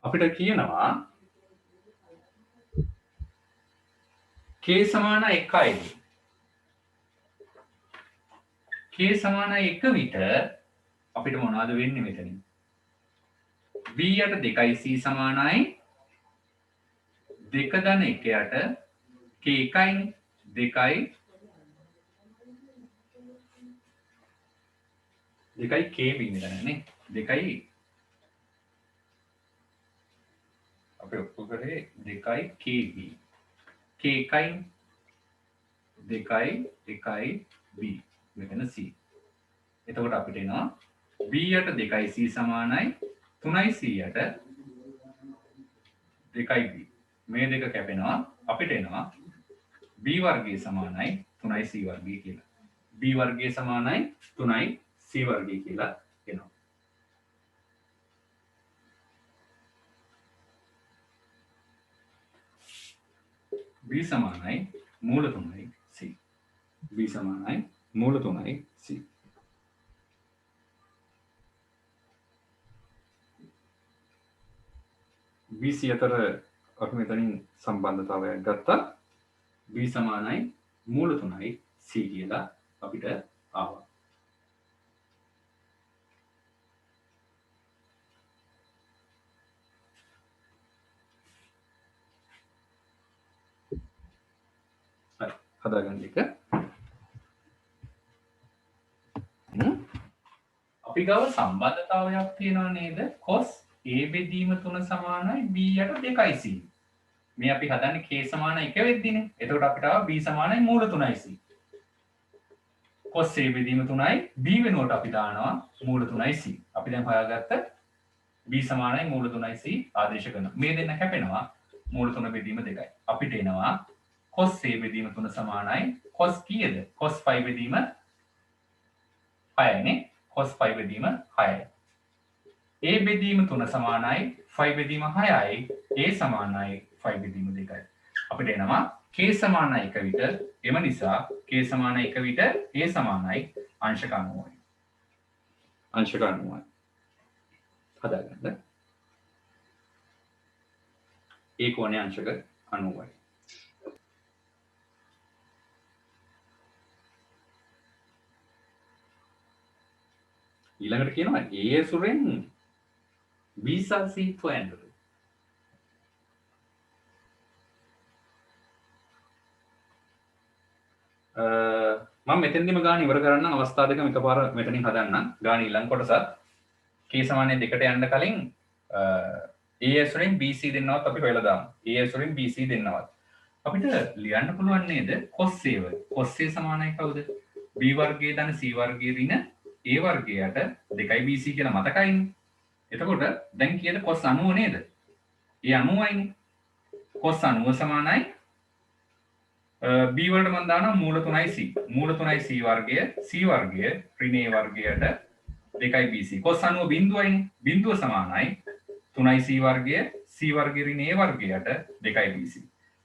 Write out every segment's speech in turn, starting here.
අපිට කියනවා k සමාන 1යි. k සමාන 1 විට අපිට මොනවද වෙන්නේ මෙතනින්? b යට 2යි c සමානයි 2 ධන 1 යට k 1යිනේ 2යි k b මෙතනනේ 2යි අපි ඔක්කො කරේ 2යි kb k 1යි 2යි 1යි b මෙතන c. එතකොට අපිට එනවා b යට 2යි c සමානයි 3යි c යට 2යි b. මේ දෙක කැපෙනවා අපිට එනවා b වර්ගය සමානයි 3යි c වර්ගය කියලා. b වර්ගය සමානයි 3යි c වර්ගය කියලා එනවා. b සමානයි මූල 3යි c. b සමානයි මූල 3යි c. BC අතර අපි මෙතනින් සම්බන්ධතාවයක් ගත්තා. B සමානයි මූල 3යි C කියලා අපිට ආවා. හරි හදාගන්න එක. අපි ගාව සම්බන්ධතාවයක් තියෙනවා නේද? cos A බෙදීම 3 සමානයි B යට 2යි c. මේ අපි හදන්නේ k සමාන 1 වෙද්දිනේ. එතකොට අපිට ආවා b සමානයි මූල 3යි c. cos A බෙදීම 3යි b වෙනුවට අපි දානවා මූල 3යි c. අපි දැන් හොයාගත්ත b සමානයි මූල 3යි c ආදේශ කරනවා. මේ දෙන්න කැපෙනවා මූල 3 බෙදීම 2යි. අපිට එනවා cos A බෙදීම 3 සමානයි cos කීයද? cos 5 බෙදීම 6යි නේ. cos 5 බෙදීම 6යි. A බෙදීම 3 සමානයි 5 බෙදීම 6යි. A සමානයි 5 බෙදීම 2යි. අපිට එනවා k සමාන 1 විට එම නිසා k සමාන 1 විට A සමානයි අංශක 90යි. අංශක 90යි. හදාගන්න. ඒ කෝණය අංශක 90යි. ඊළඟට කියනවා A ඇසුරෙන් B සහ C හොයන්න. මම මෙතෙන්දිම ගාන ඉවර කරන්න අවස්ථා දෙකම එකපාර මෙතනින් හදන්නම්. ගාන ඊළඟ කොටසත් k සමානය 2ට යන්න කලින් A ඇසුරෙන් BC දෙන්නවත් අපි හොයලා දාමු. A ඇසුරෙන් BC දෙන්නවත්. අපිට ලියන්න පුළුවන් නේද cos A වල. cos A සමානයි කවුද? B වර්ගයේ ධන C වර්ගයේ ඍණ A වර්ගයට 2යි BC කියලා මතකයිනේ. එතකොට දැන් කීයද cos 90 නේද? ඒ 90යිනේ. cos 90 සමානයි b වලට මම දානවා මූල 3යි c. මූල 3යි c වර්ගය c වර්ගය ඍණ a වර්ගයට 2යි bc. cos 90 බිඳුවයිනේ. බිඳුව සමානයි 3යි c වර්ගය c වර්ගය ඍණ a වර්ගයට 2යි bc.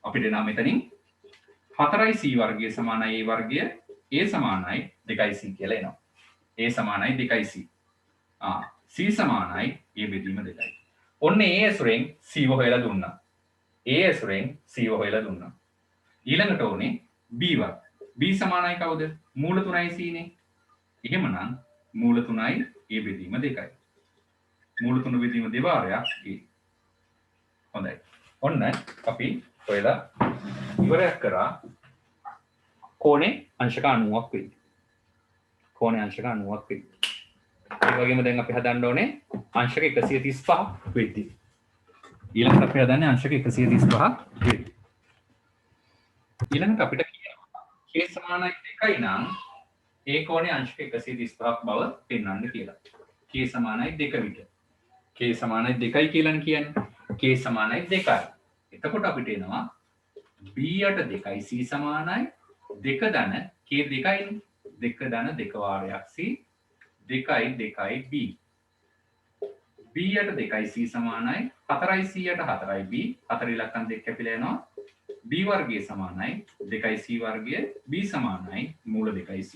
අපිට එනවා මෙතනින් 4යි c වර්ගය සමානයි a වර්ගය a සමානයි 2යි c කියලා එනවා. a සමානයි 2යි c. c සමානයි a බෙදීම 2යි. ඔන්න a ඇසුරෙන් c හොයලා දුන්නා. a ඇසුරෙන් c හොයලා දුන්නා. ඊළඟට ඕනේ b වත්. b සමානයි කවුද? මූල 3යි c නේ. එහෙමනම් මූල 3යි a බෙදීම 2යි. මූල 3 බෙදීම දෙවාරයක් a. හොඳයි. ඔන්න අපි ඔයලා ඉවරයක් කරා කෝණේ අංශක 90ක් වෙයි. කෝණේ අංශක 90ක් වෙයි. ඒ වගේම දැන් අපි හදන්න ඕනේ අංශක 135ක් වෙද්දී. ඊළඟට අපි හදන්නේ අංශක 135ක් වෙද්දී. ඊළඟට අපිට කියනවා k සමානයි 2යි නම් ඒ කෝණේ අංශක 135ක් බව පෙන්වන්න කියලා. k සමානයි 2 විට. k සමානයි 2යි කියලානේ කියන්නේ. k සමානයි 2යි. එතකොට අපිට එනවා b යට 2යි c සමානයි 2 ධන k 2යිනේ. 2 ධන 2 වාරයක් c 2යි 2යි b. b යට 2යි c සමානයි 4යි c යට 4යි b. 4 ඉලක්කම් දෙක කැපිලා යනවා. b වර්ගය සමානයි 2යි c වර්ගය b සමානයි මූල 2යි c.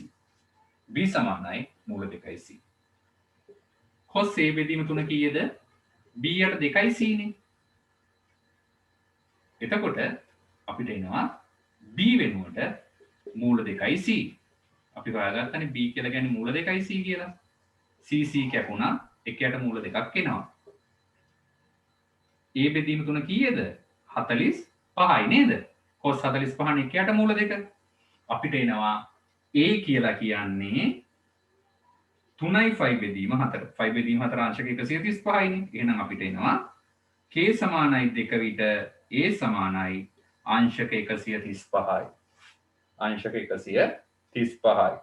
b සමානයි මූල 2යි c. cos a බෙදීම 3 කීයද? b යට 2යි c නේ. එතකොට අපිට එනවා b වෙනුවට මූල 2යි c. අපි හොයාගත්තනේ b කියලා කියන්නේ මූල 2යි c කියලා. c c කැපුණා එකයට මූල 2ක් එනවා. a බෙදීම 3 කීයද? 45යි නේද? cos 45 නේ එකයට මූල 2. අපිට එනවා a කියලා කියන්නේ 3යි 5 බෙදීම 4. 5 බෙදීම 4 අංශක 135යි නේ. එහෙනම් අපිට එනවා k සමානයි 2 විට a සමානයි අංශක 135යි. අංශක 135යි.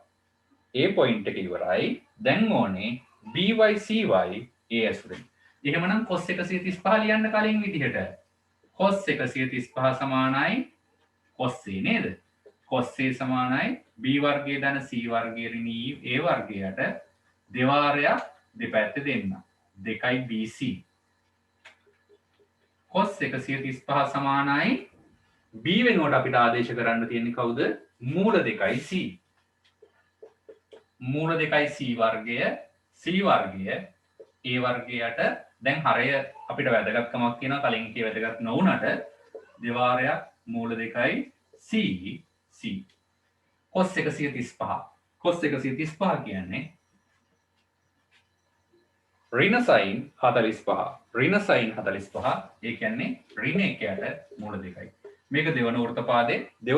a පොයින්ට් එක ඉවරයි. දැන් ඕනේ by cy as වලින්. එහෙමනම් cos 135 ලියන්න කලින් විදිහට cos 135 සමානයි cos a නේද? cos a සමානයි b වර්ගය ධන c වර්ගය ඍණී a වර්ගයට දෙවාරයක් දෙපැත්තේ දෙන්න. 2යි bc. cos 135 සමානයි b වෙනුවට අපිට ආදේශ කරන්න තියෙන්නේ කවුද? මූල 2යි c. මූල 2යි c වර්ගය c වර්ගය a වර්ගයට දැන් හරය අපිට වැදගත්කමක් තියෙනවා කලින් කිය වැදගත් නොවුනට දෙවාරයක් මූල 2යි c c cos 135 කියන්නේ ඍණ sin 45 ඍණ sin 45 ඒ කියන්නේ ඍණ එකයට මූල 2යි. මේක දෙවන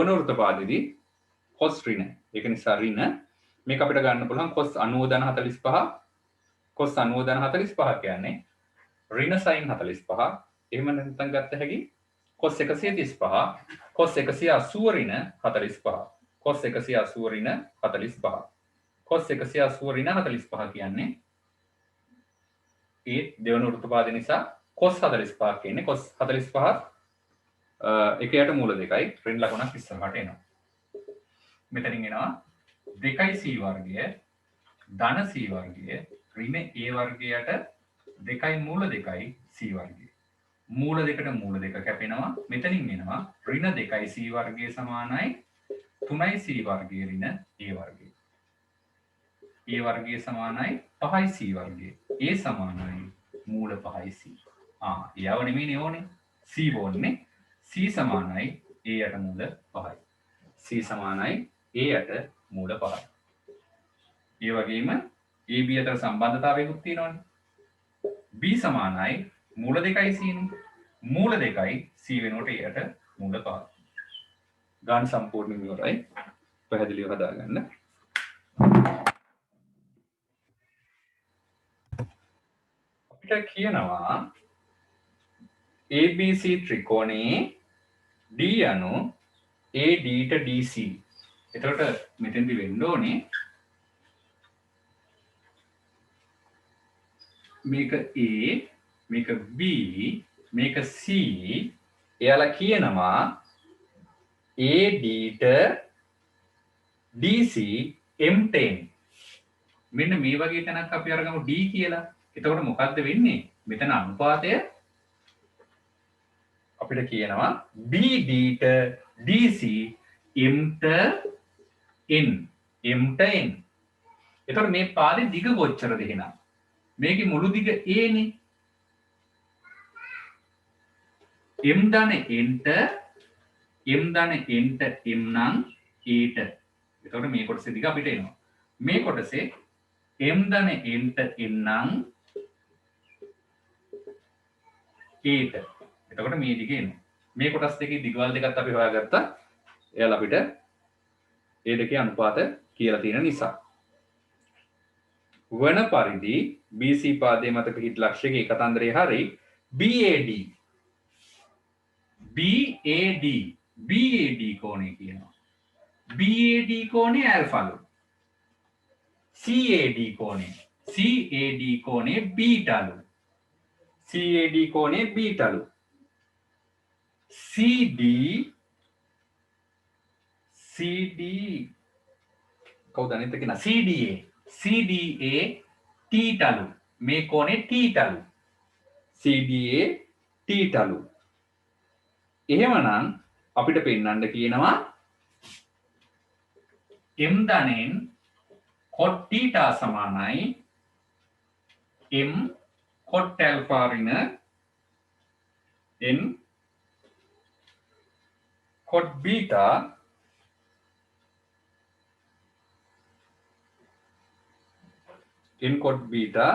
වෘත්තපාදයේදී cos ඍණ. ඒක නිසා ඍණ මේක අපිට ගන්න පුළුවන් cos 90 cos 45 කියන්නේ ඍණ sin 45. එහෙම නැත්නම් ගත්ත හැකි cos 135 cos 180 ඍණ 45 cos 180 ඍණ 45 cos 180 ඍණ 45 කියන්නේ ඒ දෙවන වෘත්තපාදය නිසා cos 45 කියන්නේ cos 45 එකයට මූල 2යි ඍණ ලකුණක් ඉස්සරහට එනවා. මෙතනින් එනවා 2යි c වර්ගය ධන c වර්ගය ඍණ a වර්ගයට 2යි මූල 2යි c වර්ගය. මූල 2ට මූල 2 කැපෙනවා. මෙතනින් එනවා ඍණ 2යි c වර්ගය සමානයි 3යි c වර්ගය ඍණ a වර්ගය. a වර්ගය සමානයි 5යි c වර්ගය. a සමානයි මූල 5යි c. යව නෙමෙයිනේ ඕනේ. c ඕනේ. c සමානයි a යට මූල 5යි. c සමානයි a යට මූල 5යි. ඒ වගේම ab අතර සම්බන්ධතාවයකුත් තියෙනවනේ. b සමානයි මූල 2යි c නේ. මූල 2යි c වෙනුවට a යට මූල 5යි. ගාන සම්පූර්ණයෙන් ඉවරයි. පැහැදිලිව හදාගන්න. අපිට කියනවා ABC ත්‍රිකෝණයේ D අනු AD ට DC. එතකොට මෙතෙන්දි වෙන්න ඕනේ මේක A මේක B මේක C එයාලා කියනවා AD ට DC M10. මෙන්න මේ වගේ තැනක් අපි අරගමු D කියලා. එතකොට මොකද්ද වෙන්නේ? මෙතන අනුපාතය අපිට කියනවා BD ට DC M ට N. M ට N. එතකොට මේ පාදේ දිග කොච්චරද එහෙනම්? මේකේ මුළු දිග A නේ. M ධන N ට M ධන N ට M නම් A ට. එතකොට මේ කොටසේ දිග අපිට එනවා. මේ කොටසේ M ධන N ට N නම් A ට. එතකොට මේ දිග එනවා. මේ කොටස් දෙකේ දිගවල් දෙකත් අපි හොයාගත්තා. එයාලා අපිට ඒ දෙකේ අනුපාත කියලා තියෙන නිසා. වන පරිදි BC පාදයේ මත පිහිට ලක්ෂ්‍යකයේ කතන්දරේ හරි BAD කෝණය කියනවා. BAD කෝණය ඇල්ෆාලු. CAD කෝණය බීටාලු. CAD කෝණය බීටාලු. CD කවුද අනිත් එක නා CDA තීටලු. මේ කෝණේ තීටලු. CDA තීටලු. එහෙමනම් අපිට පෙන්වන්න කියනවා m ධනෙන් cot θ සමානයි m cot alpha ඍණ n cot beta n cot beta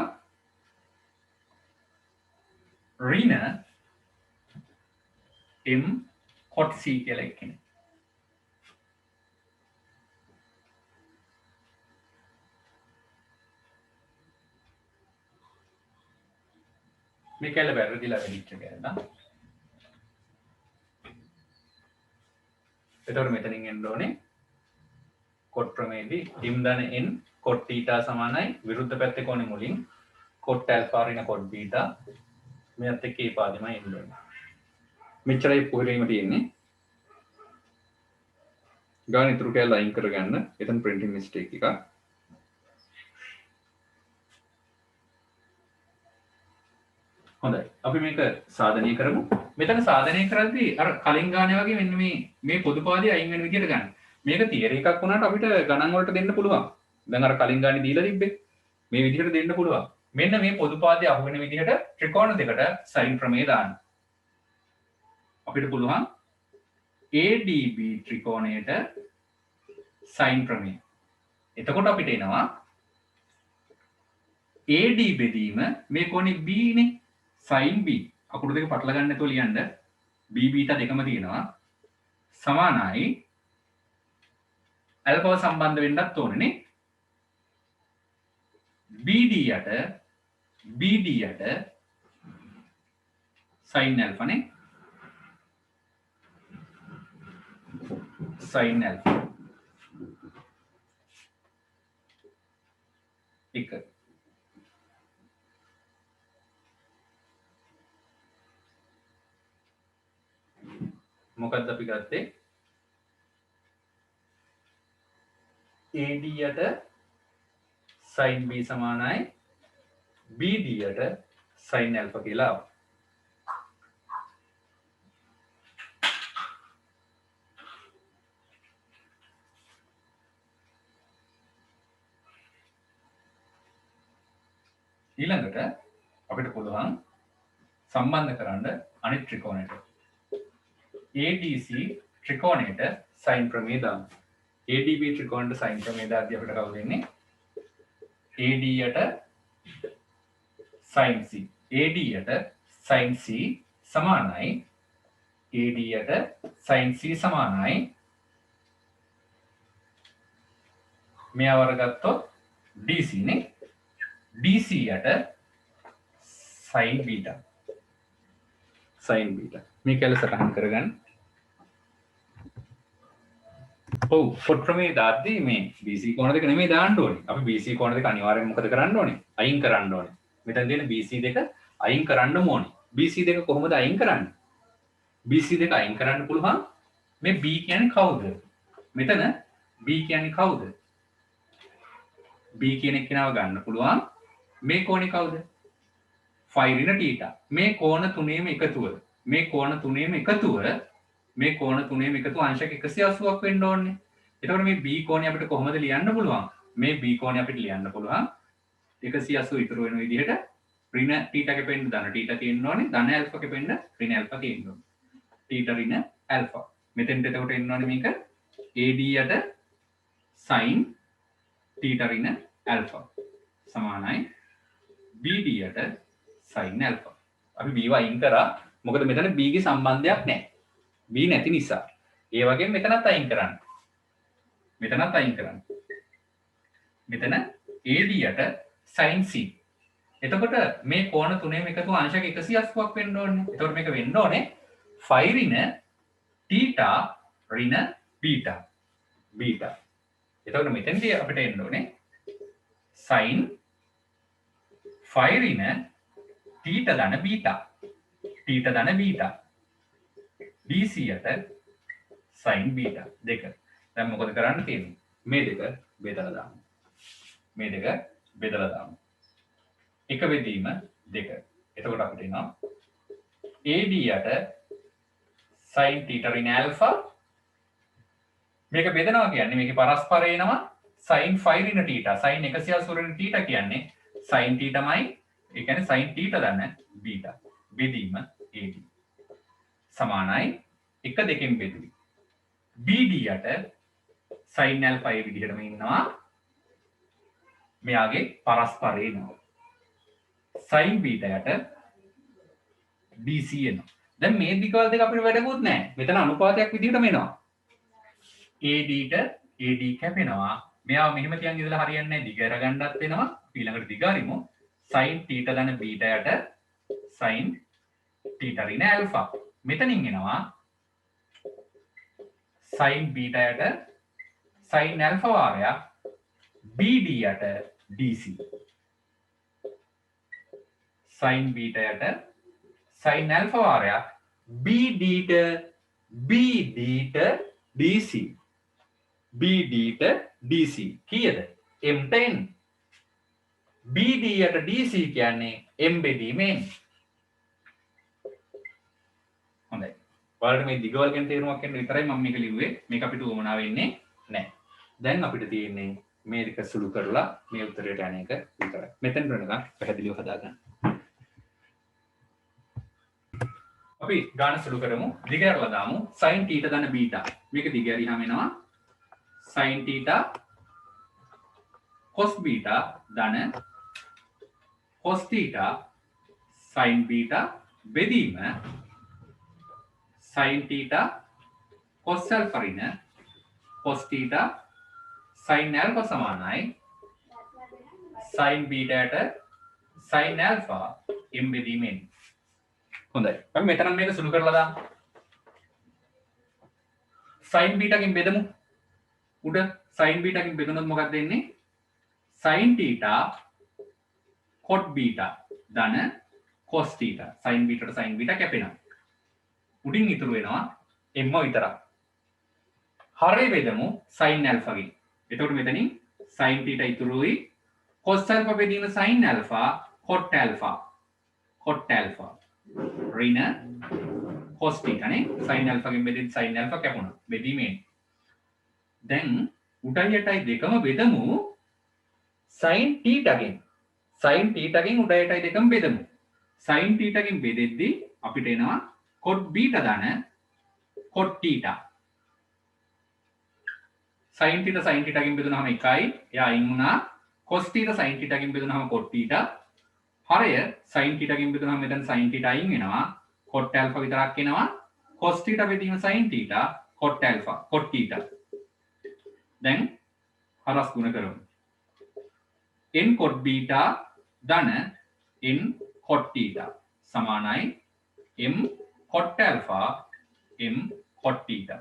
ඍණ m cot c කියලා එක්කනේ. මේ කැල වැරදිලා වෙලිච්ච කැලලා. එතකොට මෙතනින් එන්න ඕනේ cot ප්‍රමේයදී m ධන n cot theta සමානයි විරුද්ධ පැත්තේ කෝණේ මුලින් cot alpha ඍණ cot beta මෙයත් එක්ක ඒ පාදෙමයි එන්න ඕනේ. මෙච්චරයි පුරීම තියෙන්නේ. ගාන ඉතුරු කැල අයින් කරගන්න. එතන printing mistake එකක්. හොඳයි. අපි මේක සාධනය කරමු. මෙතන සාධනය කරද්දී අර කලින් ගානේ වගේ මෙන්න මේ පොදු පාදේ අයින් වෙන විදිහට ගන්න. මේක තියරි එකක් වුණාට අපිට ගණන් වලට දෙන්න පුළුවන්. දැන් අර කලින් ගානේ දීලා තිබ්බේ. මේ විදිහට දෙන්න පුළුවන්. මෙන්න මේ පොදු පාදේ අහු වෙන විදිහට ත්‍රිකෝණ දෙකට sin ප්‍රමේය දාන්න. අපිට පුළුවන් ADB ත්‍රිකෝණයට sin ප්‍රමේය. එතකොට අපිට එනවා AD බෙදීම මේ කෝණේ B නේ sin B අකුරු දෙක පටල ගන්න නැතුව ලියන්න B බීටා දෙකම තියෙනවා සමානයි alpha සම්බන්ධ වෙන්නත් ඕනේ නේ BD යට sin alpha නේ sin alpha එක මොකක්ද අපි ගත්තේ AD යට sin B සමානයි BD යට sin alpha කියලා ආවා. ඊළඟට අපිට පුළුවන් සම්බන්ධ කරන්න අනිත් ත්‍රිකෝණයට ADC ත්‍රිකෝණයට sin ප්‍රමේය දාන්න. ADB ත්‍රිකෝණයට sin ප්‍රමේය දාද්දී අපිට කවුද එන්නේ? AD යට sin C. AD යට sin C සමානයි AD යට sin C සමානයි මෙයා වරගත්තොත් DC නේ. DC යට sin beta. sin beta. මේ කැල සටහන් කරගන්න. ඔව් cot ප්‍රමේය දාද්දී මේ BC කෝණ දෙක නෙමෙයි දාන්න ඕනේ. අපි BC කෝණ දෙක අනිවාර්යෙන් මොකද කරන්න ඕනේ? අයින් කරන්න ඕනේ. මෙතන තියෙන BC දෙක අයින් කරන්න ඕනේ. BC දෙක කොහොමද අයින් කරන්නේ? BC දෙක අයින් කරන්න පුළුවන් මේ B කියන්නේ කවුද? මෙතන B කියන්නේ කවුද? B කියන එක්කෙනාව ගන්න පුළුවන් මේ කෝණේ කවුද? phi ඍණ θ. මේ කෝණ තුනේම එකතුව. මේ කෝණ තුනේම එකතුව මේ කෝණ තුනේම එකතුව අංශක 180ක් වෙන්න ඕනේ. එතකොට මේ B කෝණය අපිට කොහොමද ලියන්න පුළුවන්? මේ B කෝණය අපිට ලියන්න පුළුවන් 180 ඉතුරු වෙන විදිහට ඍණ θ කැපෙන්න ධන θ තියෙන්න ඕනේ. ධන ඇල්ෆා කැපෙන්න ඍණ ඇල්ෆා තියෙන්න ඕනේ. θ ඍණ ඇල්ෆා. මෙතෙන්ට එතකොට එන්න ඕනේ මේක AD යට sin θ ඍණ ඇල්ෆා සමානයි BD යට sin alpha. අපි B වයින් කරා. මොකද මෙතන B ගේ සම්බන්ධයක් නැහැ. B නැති නිසා. ඒ වගේම මෙතනත් අයින් කරන්න. මෙතනත් අයින් කරන්න. මෙතන AD යට sin C. එතකොට මේ කෝණ තුනේම එකතු අංශක 180ක් වෙන්න ඕනේ. එතකොට මේක වෙන්න ඕනේ phi ඍණ θ ඍණ beta. beta. එතකොට මෙතනදී අපිට එන්න ඕනේ sin phi ඍණ θ ධන බීටා θ ධන බීටා DC යට sin බීටා දෙක. දැන් මොකද කරන්න තියෙන්නේ? මේ දෙක බෙදලා දාමු. මේ දෙක බෙදලා දාමු. එක බෙදීම දෙක. එතකොට අපිට එනවා AD යට sin θ ඍණ ඇල්ෆා මේක බෙදනවා කියන්නේ මේකේ පරස්පරය එනවා sin phi ඍණ θ sin 180 ඍණ θ කියන්නේ sin θ මයි ඒ කියන්නේ sin θ දන්න බීටා බෙදීම AD සමානයි 1 2කින් බෙදුවි BD යට sin alpha ඒ විදිහටම ඉන්නවා මෙයාගේ පරස්පරය එනවා sin beta යට BC එනවා දැන් මේ දිගවල දෙක අපිට වැඩකුත් නැහැ මෙතන අනුපාතයක් විදිහටම එනවා AD ට AD කැපෙනවා මෙයාව මෙහෙම තියන් ඉඳලා හරියන්නේ නැහැ දිග අරගන්නත් වෙනවා ඊළඟට දිග හරිමු sin θ ධන බීටා යට sin θ ඍණ ඇල්ෆා මෙතනින් එනවා sin බීටා යට sin ඇල්ෆා වාරයක් BD යට DC sin බීටා යට sin ඇල්ෆා වාරයක් BD ට DC BD ට DC කීයද m ට n BD යට DC කියන්නේ m බෙදීමෙන් හොඳයි ඔයාලට මේ දිගවල ගැන තේරුමක් ගන්න විතරයි මම මේක ලිව්වේ මේක අපිට උවමනා වෙන්නේ නැහැ දැන් අපිට තියෙන්නේ මේ දෙක සුළු කරලා මේ උත්තරයට යන එක විතරයි මෙතන වෙනකන් පැහැදිලිව හදාගන්න අපි ගාන සුළු කරමු දිග කරලා දාමු sin θ ධන බීටා මේක දිග හරියාම එනවා sin θ cos beta ධන cos θ sin beta බෙදීම sin θ cos alpha ඍණ cos θ sin alpha සමානයි sin beta ට sin alpha m බෙදීමෙන් හොඳයි අපි මෙතන මේක සුළු කරලා දාමු sin beta කින් බෙදමු උඩ sin beta කින් බෙදුනොත් මොකක්ද වෙන්නේ sin θ cot beta ධන cos θ sin beta ට sin beta කැපෙනවා උඩින් ඉතුරු වෙනවා m විතරක් හරය බෙදමු sin alpha කින් එතකොට මෙතනින් sin θ ඉතුරුයි cos alpha බෙදීම sin alpha cot alpha ඍණ cos θ නේ sin alpha කින් බෙදෙද්දි sin alpha කැපුණා බෙදීමෙන් දැන් උඩයි යටයි දෙකම බෙදමු sin θ ගෙන් sin θ ගෙන් උඩ යටයි දෙකම බෙදමු sin θ ගෙන් බෙදෙද්දි අපිට එනවා cot beta ධන cot θ sin θ ගෙන් බෙදුනහම 1යි එයා අයින් වුණා cos θ sin θ ගෙන් බෙදුනහම cot θ හරය sin θ ගෙන් බෙදුනහම මෙතන sin θ අයින් වෙනවා cot alpha විතරක් එනවා cos θ බෙදීම sin θ cot θ දැන් හරස් ගුණ කරමු n cot beta ධන n cot θ සමානයි m cot alpha m cot θ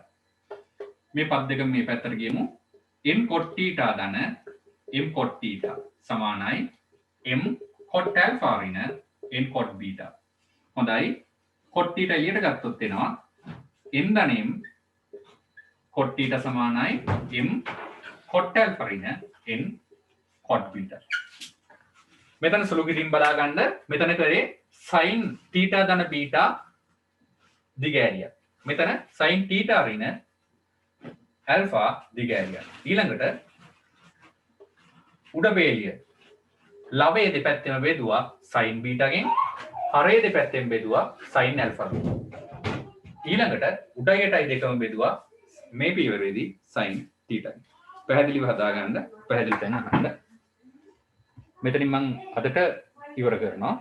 මේ පද දෙක මේ පැත්තට ගියමු n cot θ ධන m cot θ සමානයි m cot alpha ඍණ n cot beta හොඳයි cot θ එළියට ගත්තොත් එනවා n ධන m cot θ සමානයි m cot alpha ඍණ n cot beta මෙතන සුළු කිරීම බලා ගන්න මෙතන කරේ sin θ ධන beta දිගෑරියා මෙතන sin θ ඍණ alpha දිගෑරියා ඊළඟට උඩ බේලිය ලවයේ දෙපැත්තෙම බෙදුවා sin beta ගෙන් හරයේ දෙපැත්තෙන් බෙදුවා sin alpha ඊළඟට උඩ යටයි දෙකම බෙදුවා මේ පියවරේදී sin θ පැහැදිලිව හදාගන්න පැහැදිලි තැන අහන්න මෙතනින් මම අදට ඉවර කරනවා